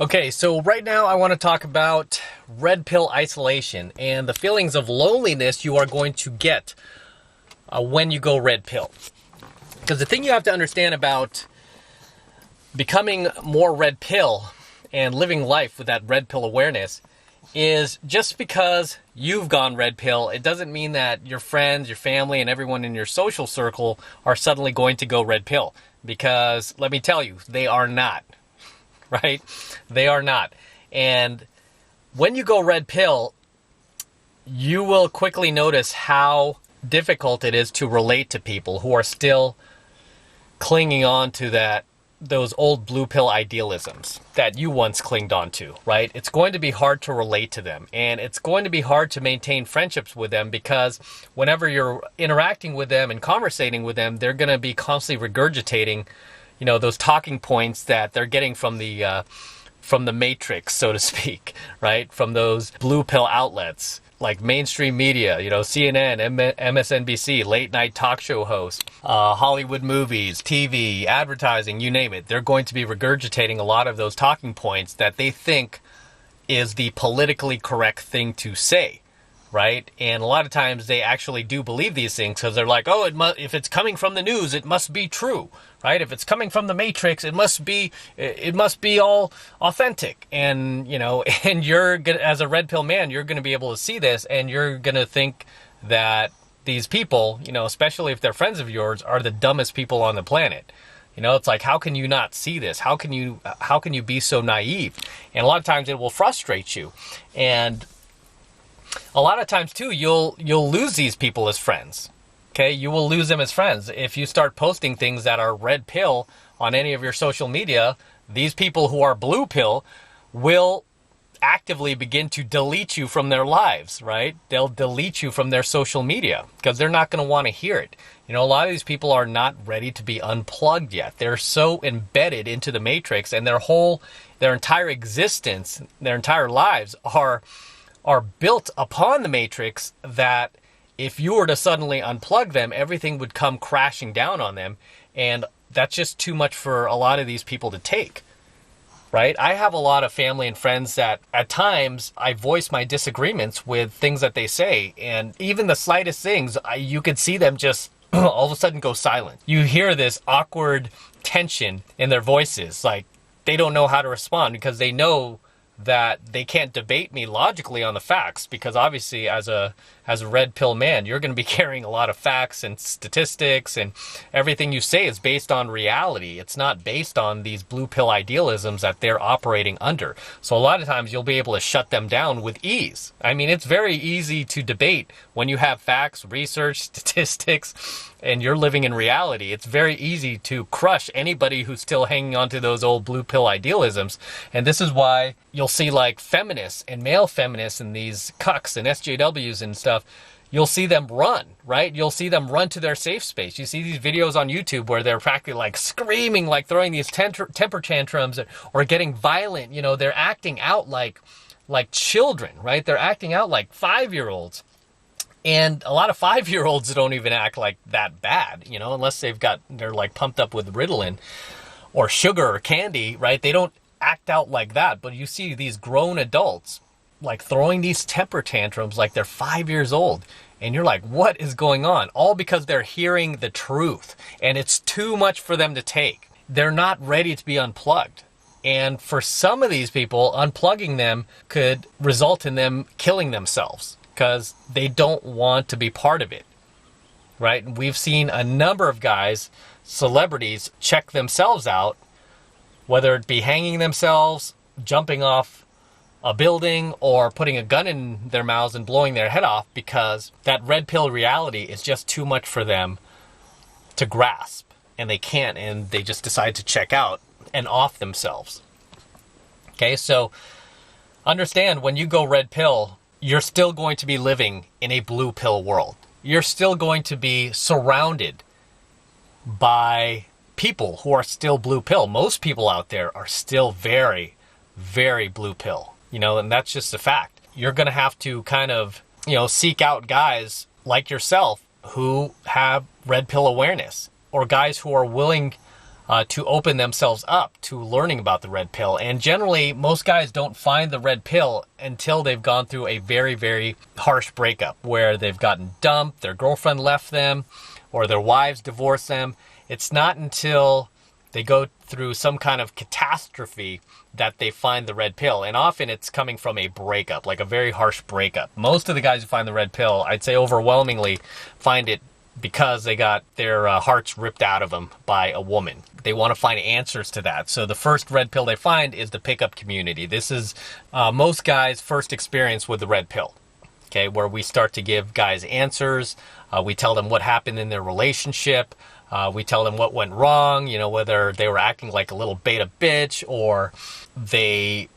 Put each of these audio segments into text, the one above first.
Okay, so right now I want to talk about red pill isolation and the feelings of loneliness you are going to get when you go red pill. Because the thing you have to understand about becoming more red pill and living life with that red pill awareness is just because you've gone red pill, it doesn't mean that your friends, your family, and everyone in your social circle are suddenly going to go red pill. Because let me tell you, they are not. Right? They are not. And when you go red pill, you will quickly notice how difficult it is to relate to people who are still clinging on to those old blue pill idealisms that you once clinged on to, right? It's going to be hard to relate to them, and it's going to be hard to maintain friendships with them because whenever you're interacting with them and conversating with them, they're going to be constantly regurgitating those talking points that they're getting from the matrix, so to speak, right? From those blue pill outlets like mainstream media, CNN, MSNBC, late night talk show hosts, Hollywood movies, TV, advertising, you name it. They're going to be regurgitating a lot of those talking points that they think is the politically correct thing to say. Right? And a lot of times they actually do believe these things because they're like, oh, if it's coming from the news, it must be true, right? If it's coming from the matrix, it must be all authentic. And, and you're gonna, as a red pill man, you're going to be able to see this and you're going to think that these people, especially if they're friends of yours, are the dumbest people on the planet. It's like, how can you not see this? How can you be so naive? And a lot of times it will frustrate you. And a lot of times too, you'll lose these people as friends. Okay, you will lose them as friends if you start posting things that are red pill on any of your social media. These people who are blue pill will actively begin to delete you from their lives, right? They'll delete you from their social media because they're not going to want to hear it. A lot of these people are not ready to be unplugged yet. They're so embedded into the matrix, and their entire existence, their entire lives are built upon the matrix, that if you were to suddenly unplug them, everything would come crashing down on them. And that's just too much for a lot of these people to take, right? I have a lot of family and friends that at times I voice my disagreements with things that they say. And even the slightest things, you could see them just all of a sudden go silent. You hear this awkward tension in their voices, like they don't know how to respond because they know that they can't debate me logically on the facts, because obviously as a red pill man, you're going to be carrying a lot of facts and statistics, and everything you say is based on reality. It's not based on these blue pill idealisms that they're operating under. So a lot of times you'll be able to shut them down with ease. I mean, it's very easy to debate when you have facts, research, statistics, and you're living in reality. It's very easy to crush anybody who's still hanging on to those old blue pill idealisms. And this is why you'll see like feminists and male feminists and these cucks and SJWs and stuff, you'll see them run, right? You'll see them run to their safe space. You see these videos on YouTube where they're practically like screaming, like throwing these temper tantrums or getting violent. They're acting out like children, right? They're acting out like 5-year-olds. And a lot of 5-year-olds don't even act like that bad, unless they're like pumped up with Ritalin or sugar or candy, right? They don't act out like that. But you see these grown adults like throwing these temper tantrums like they're 5 years old. And you're like, what is going on? All because they're hearing the truth. And it's too much for them to take. They're not ready to be unplugged. And for some of these people, unplugging them could result in them killing themselves, because they don't want to be part of it, right? We've seen a number of guys, celebrities, check themselves out, whether it be hanging themselves, jumping off a building, or putting a gun in their mouths and blowing their head off, because that red pill reality is just too much for them to grasp, and they can't, and they just decide to check out and off themselves. Okay, so understand, when you go red pill, you're still going to be living in a blue pill world. You're still going to be surrounded by people who are still blue pill. Most people out there are still very, very blue pill, and that's just a fact. You're going to have to kind of, seek out guys like yourself who have red pill awareness, or guys who are willing to open themselves up to learning about the red pill. And generally, most guys don't find the red pill until they've gone through a very, very harsh breakup where they've gotten dumped, their girlfriend left them, or their wives divorced them. It's not until they go through some kind of catastrophe that they find the red pill. And often it's coming from a breakup, like a very harsh breakup. Most of the guys who find the red pill, I'd say overwhelmingly, find it because they got their hearts ripped out of them by a woman. They want to find answers to that. So the first red pill they find is the pickup community. This is most guys' first experience with the red pill, okay, where we start to give guys answers. We tell them what happened in their relationship. We tell them what went wrong, whether they were acting like a little beta bitch, or they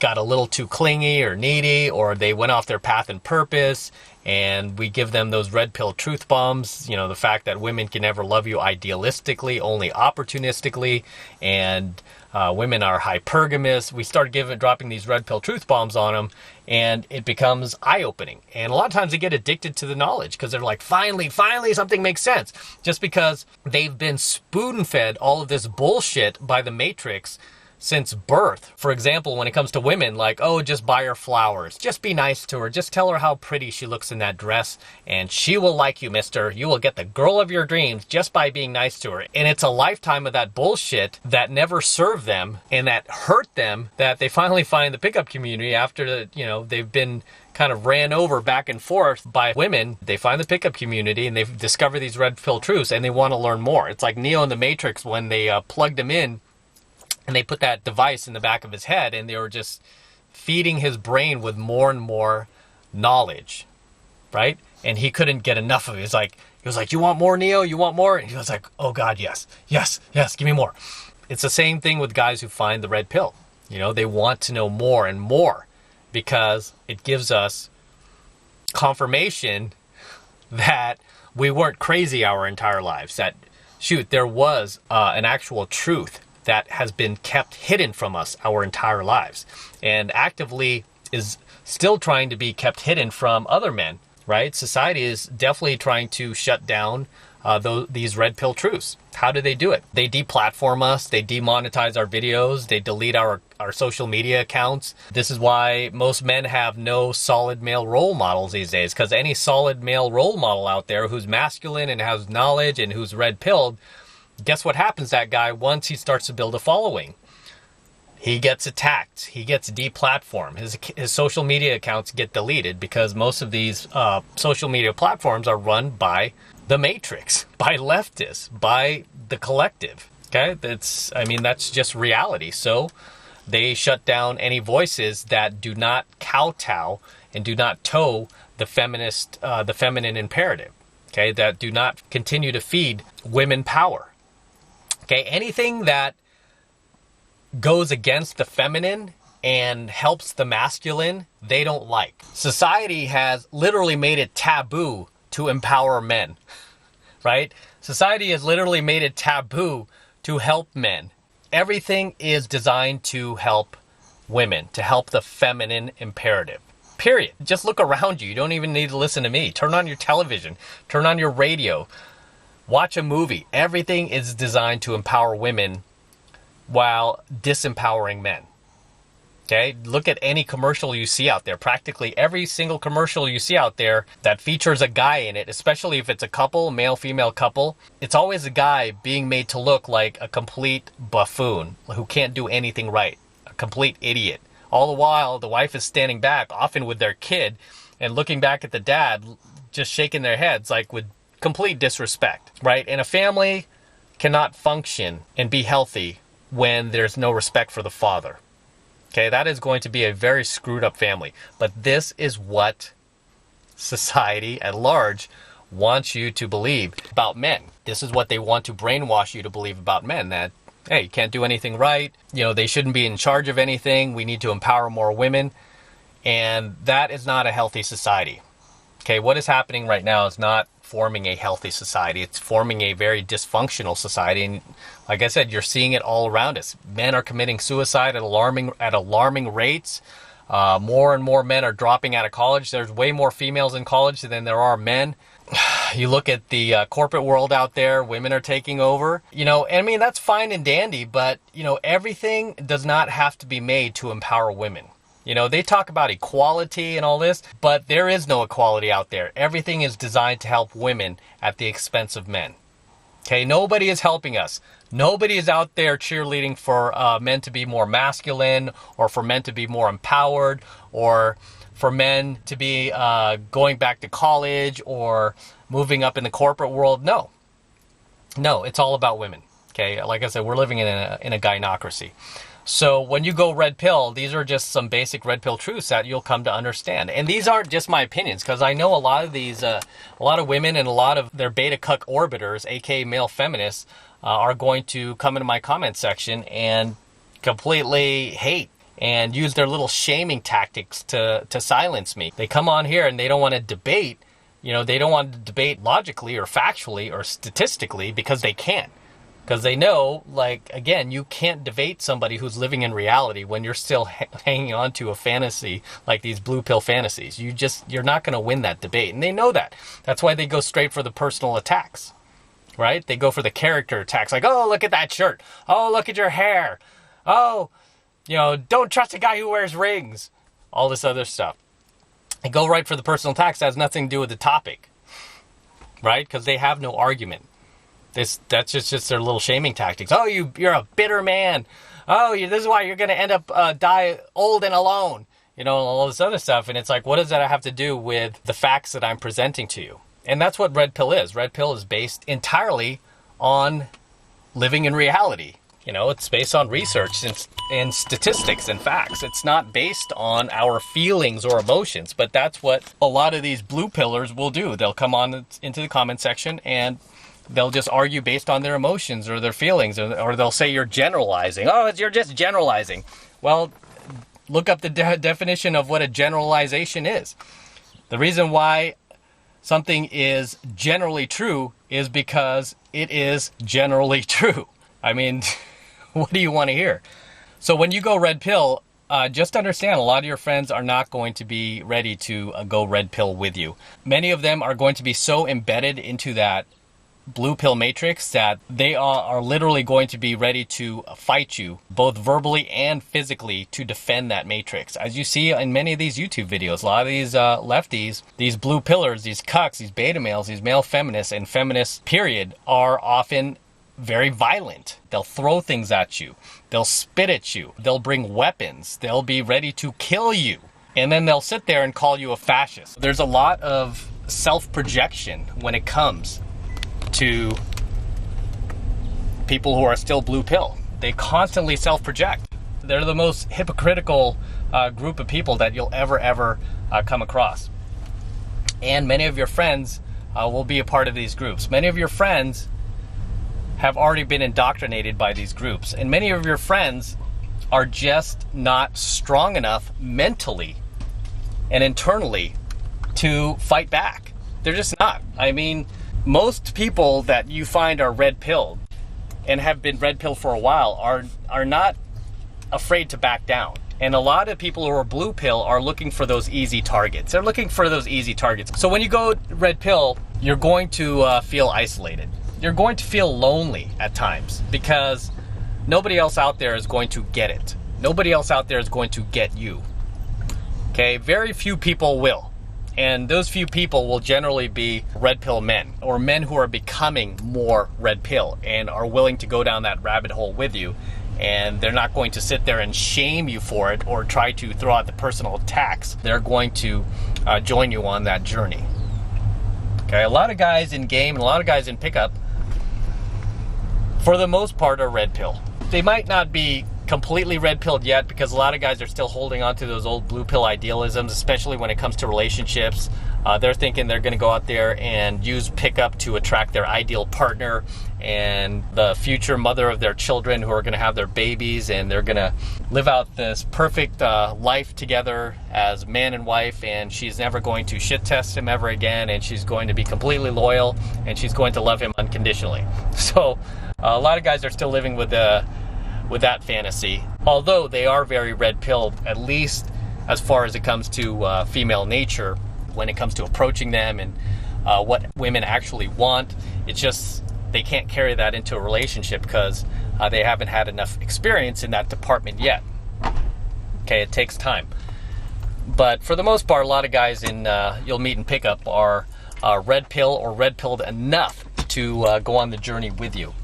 got a little too clingy or needy, or they went off their path and purpose. And we give them those red pill truth bombs, the fact that women can never love you idealistically, only opportunistically, and women are hypergamous. We start dropping these red pill truth bombs on them, and it becomes eye-opening. And a lot of times they get addicted to the knowledge because they're like, finally, something makes sense. Just because they've been spoon-fed all of this bullshit by the Matrix since birth. For example, when it comes to women, like, oh, just buy her flowers. Just be nice to her. Just tell her how pretty she looks in that dress, and she will like you, mister. You will get the girl of your dreams just by being nice to her. And it's a lifetime of that bullshit that never served them and that hurt them, that they finally find the pickup community after, they've been kind of ran over back and forth by women. They find the pickup community and they discover these red pill truths, and they want to learn more. It's like Neo in the Matrix when they plugged him in and they put that device in the back of his head, and they were just feeding his brain with more and more knowledge, right? And he couldn't get enough of it. He was like, you want more, Neo? You want more? And he was like, oh God, yes, give me more. It's the same thing with guys who find the red pill. They want to know more and more because it gives us confirmation that we weren't crazy our entire lives, that, shoot, there was an actual truth that has been kept hidden from us our entire lives and actively is still trying to be kept hidden from other men, right? Society is definitely trying to shut down these red pill truths. How do they do it? They deplatform us, they demonetize our videos, they delete our social media accounts. This is why most men have no solid male role models these days, because any solid male role model out there who's masculine and has knowledge and who's red-pilled, guess what happens to that guy once he starts to build a following? He gets attacked. He gets deplatformed. His social media accounts get deleted because most of these social media platforms are run by the Matrix, by leftists, by the collective. Okay, that's just reality. So they shut down any voices that do not kowtow and do not toe the feminine imperative. Okay, that do not continue to feed women power. Okay, anything that goes against the feminine and helps the masculine, they don't like. Society has literally made it taboo to empower men, right? Society has literally made it taboo to help men. Everything is designed to help women, to help the feminine imperative. Period. Just look around you. You don't even need to listen to me. Turn on your television. Turn on your radio. Watch a movie. Everything is designed to empower women while disempowering men. Okay? Look at any commercial you see out there. Practically every single commercial you see out there that features a guy in it, especially if it's a couple, male-female couple, it's always a guy being made to look like a complete buffoon who can't do anything right. A complete idiot. All the while, the wife is standing back, often with their kid, and looking back at the dad, just shaking their heads like with complete disrespect, right? And a family cannot function and be healthy when there's no respect for the father. Okay, that is going to be a very screwed up family. But this is what society at large wants you to believe about men. This is what they want to brainwash you to believe about men, that, hey, you can't do anything right. They shouldn't be in charge of anything. We need to empower more women. And that is not a healthy society. Okay, what is happening right now is not forming a healthy society. It's forming a very dysfunctional society. And like I said, you're seeing it all around us. Men are committing suicide at alarming rates. More and more men are dropping out of college. There's way more females in college than there are men. You look at the corporate world out there, women are taking over. And I mean, that's fine and dandy, but, everything does not have to be made to empower women. They talk about equality and all this, but there is no equality out there. Everything is designed to help women at the expense of men. Okay, nobody is helping us. Nobody is out there cheerleading for men to be more masculine, or for men to be more empowered, or for men to be going back to college or moving up in the corporate world. No, it's all about women. Okay, like I said, we're living in a gynocracy. So when you go red pill, these are just some basic red pill truths that you'll come to understand. And these aren't just my opinions, because I know a lot of women and a lot of their beta cuck orbiters, aka male feminists, are going to come into my comment section and completely hate and use their little shaming tactics to silence me. They come on here and they don't want to debate. They don't want to debate logically or factually or statistically, because they can't. Because they know, again, you can't debate somebody who's living in reality when you're still hanging on to a fantasy like these blue pill fantasies. You're not going to win that debate. And they know that. That's why they go straight for the personal attacks, right? They go for the character attacks. Like, oh, look at that shirt. Oh, look at your hair. Oh, don't trust a guy who wears rings. All this other stuff. They go right for the personal attacks that has nothing to do with the topic, right? Because they have no argument. That's just their little shaming tactics. Oh, you're a bitter man. Oh, this is why you're going to end up die old and alone. All this other stuff. And it's like, what does that have to do with the facts that I'm presenting to you? And that's what red pill is. Red pill is based entirely on living in reality. It's based on research and statistics and facts. It's not based on our feelings or emotions. But that's what a lot of these blue pillars will do. They'll come on into the comment section and they'll just argue based on their emotions or their feelings, or they'll say you're generalizing. Oh, you're just generalizing. Well, look up the definition of what a generalization is. The reason why something is generally true is because it is generally true. I mean, what do you want to hear? So when you go red pill, just understand a lot of your friends are not going to be ready to go red pill with you. Many of them are going to be so embedded into that blue pill matrix that they are literally going to be ready to fight you both verbally and physically to defend that matrix. As you see in many of these YouTube videos, a lot of these lefties, these blue pillars, these cucks, these beta males, these male feminists and feminists period, are often very violent. They'll throw things at you. They'll spit at you. They'll bring weapons. They'll be ready to kill you. And then they'll sit there and call you a fascist. There's a lot of self-projection when it comes to people who are still blue pill. They constantly self-project. They're the most hypocritical group of people that you'll ever come across. And many of your friends will be a part of these groups. Many of your friends have already been indoctrinated by these groups. And many of your friends are just not strong enough mentally and internally to fight back. They're just not. I mean, most people that you find are red pilled and have been red pilled for a while are not afraid to back down. And a lot of people who are blue pill are looking for those easy targets. They're looking for those easy targets. So when you go red pill, you're going to feel isolated. You're going to feel lonely at times because nobody else out there is going to get it. Nobody else out there is going to get you. Okay, very few people will. And those few people will generally be red pill men, or men who are becoming more red pill and are willing to go down that rabbit hole with you. And they're not going to sit there and shame you for it or try to throw out the personal attacks. They're going to join you on that journey. Okay, a lot of guys in game and a lot of guys in pickup, for the most part, are red pill. They might not be completely red pilled yet because a lot of guys are still holding on to those old blue pill idealisms, especially when it comes to relationships. They're thinking they're going to go out there and use pickup to attract their ideal partner and the future mother of their children who are going to have their babies, and they're going to live out this perfect life together as man and wife, and she's never going to shit test him ever again, and she's going to be completely loyal, and she's going to love him unconditionally. So a lot of guys are still living with that fantasy, although they are very red pilled, at least as far as it comes to female nature, when it comes to approaching them and what women actually want. It's just they can't carry that into a relationship because they haven't had enough experience in that department yet. Okay, it takes time. But for the most part, a lot of guys you'll meet in pickup are red pill or red pilled enough to go on the journey with you.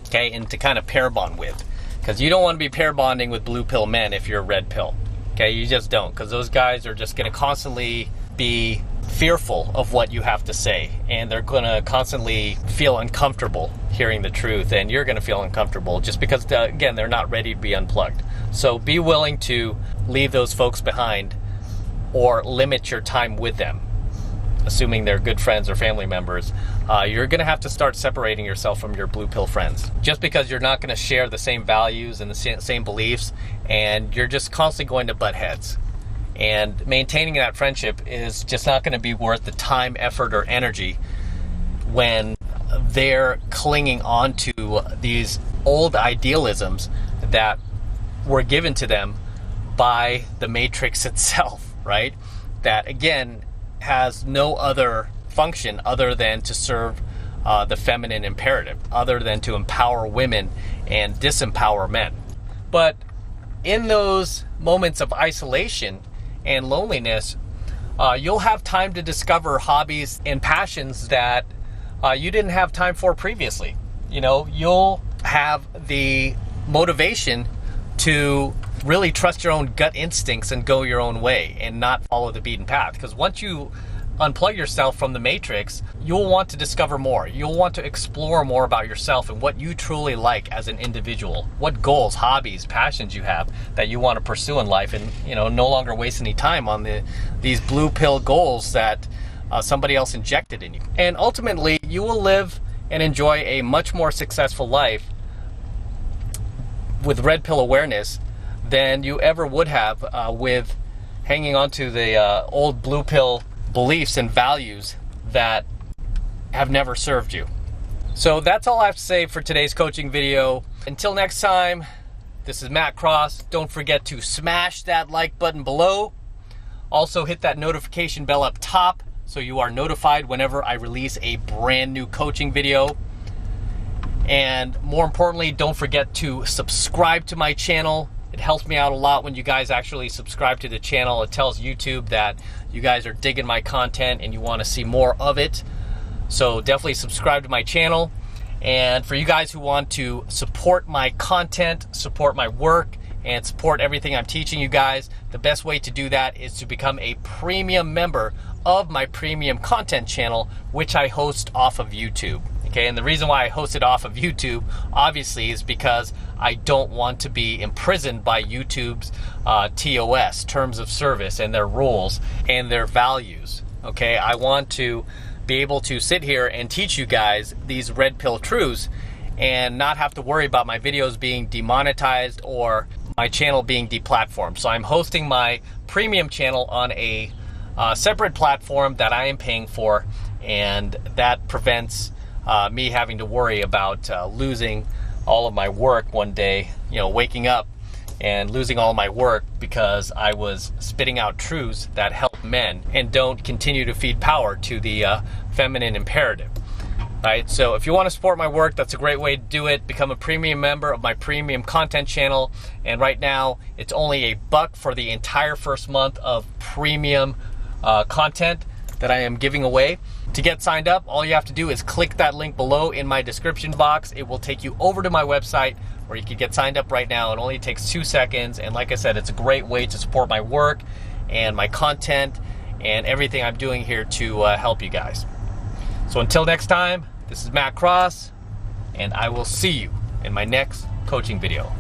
Okay, and to kind of pair bond with. Because you don't want to be pair bonding with blue pill men if you're red pill. Okay, you just don't. Because those guys are just going to constantly be fearful of what you have to say. And they're going to constantly feel uncomfortable hearing the truth. And you're going to feel uncomfortable just because, again, they're not ready to be unplugged. So be willing to leave those folks behind or limit your time with them. Assuming they're good friends or family members, you're going to have to start separating yourself from your blue pill friends. Just because you're not going to share the same values and the same beliefs, and you're just constantly going to butt heads. And maintaining that friendship is just not going to be worth the time, effort, or energy when they're clinging on to these old idealisms that were given to them by the Matrix itself, right? That, again, has no other function other than to serve the feminine imperative, other than to empower women and disempower men. But in those moments of isolation and loneliness, you'll have time to discover hobbies and passions that you didn't have time for previously. You know, you'll have the motivation to really trust your own gut instincts and go your own way and not follow the beaten path. Because once you unplug yourself from the Matrix, you'll want to discover more. You'll want to explore more about yourself and what you truly like as an individual. What goals, hobbies, passions you have that you want to pursue in life, and no longer waste any time on these blue pill goals that somebody else injected in you. And ultimately, you will live and enjoy a much more successful life with red pill awareness than you ever would have with hanging on to the old blue pill beliefs and values that have never served you. So that's all I have to say for today's coaching video. Until next time, this is Matt Cross. Don't forget to smash that like button below. Also hit that notification bell up top so you are notified whenever I release a brand new coaching video. And more importantly, don't forget to subscribe to my channel. It helps me out a lot when you guys actually subscribe to the channel. It tells YouTube that you guys are digging my content and you want to see more of it. So definitely subscribe to my channel. And for you guys who want to support my content, support my work, and support everything I'm teaching you guys, the best way to do that is to become a premium member of my premium content channel, which I host off of YouTube. Okay, and the reason why I host it off of YouTube, obviously, is because I don't want to be imprisoned by YouTube's TOS, terms of service, and their rules and their values. Okay, I want to be able to sit here and teach you guys these red pill truths and not have to worry about my videos being demonetized or my channel being deplatformed. So I'm hosting my premium channel on a separate platform that I am paying for, and that prevents me having to worry about losing all of my work one day, waking up and losing all my work because I was spitting out truths that help men and don't continue to feed power to the feminine imperative. Right? So if you want to support my work, that's a great way to do it. Become a premium member of my premium content channel. And right now, it's only $1 for the entire first month of premium content that I am giving away. To get signed up, all you have to do is click that link below in my description box. It will take you over to my website where you can get signed up right now. It only takes 2 seconds. And like I said, it's a great way to support my work and my content and everything I'm doing here to help you guys. So until next time, this is Matt Cross, and I will see you in my next coaching video.